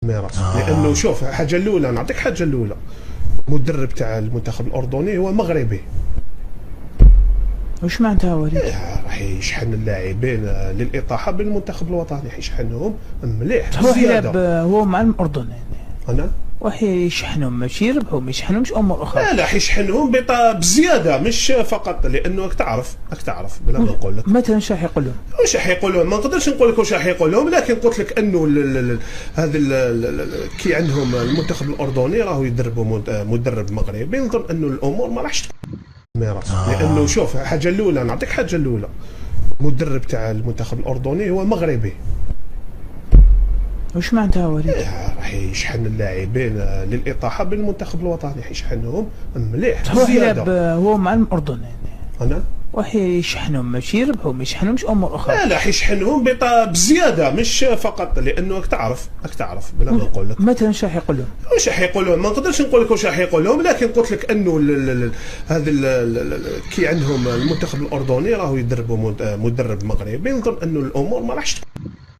ميراث. لانه شوف، الحاجه الاولى نعطيك حاجه الاولى، المدرب تاع المنتخب الاردني هو مغربي. واش معناتها وليد؟ راح يشحن اللاعبين للاطاحه بالمنتخب الوطني، يشحنهم مليح هو بزياده. هو مع الاردن يعني انا يشحنهم ماشي يربحوا، ما يشحنهمش امور اخرى. لا يشحنهم بزياده، مش فقط لانه راك تعرف بلا ما نقول لك. مثلا شنو راح يقول لهم؟ واش راح يقول لهم؟ ما نقدرش نقول لك واش راح يقول لهم، لكن قلت لك انه هذا كي عندهم المنتخب الاردني راهو يدربوا مدرب مغربي. نظن انه الامور ما راحش ميراث. لانه شوف، الحاجه الاولى نعطيك حاجه الاولى، المدرب تاع المنتخب الاردني هو مغربي. واش معناتها وليد؟ راح يشحن اللاعبين للاطاحه بالمنتخب الوطني، يشحنهم مليح هو بزياده. هو مع الاردن يعني انا راح يشحنهم ماشي يربحوا، ما يشحنهمش امور اخرى. لا يشحنهم بزياده، مش فقط لانه راك تعرف بلا ما نقول لك. مثلا شنو راح يقول لهم؟ واش راح يقول لهم؟ ما نقدرش نقول لك واش راح يقول لهم، لكن قلت لك انه هذا كي عندهم المنتخب الاردني راهو يدربوا مدرب مغربي. نظن انه الامور ما راحش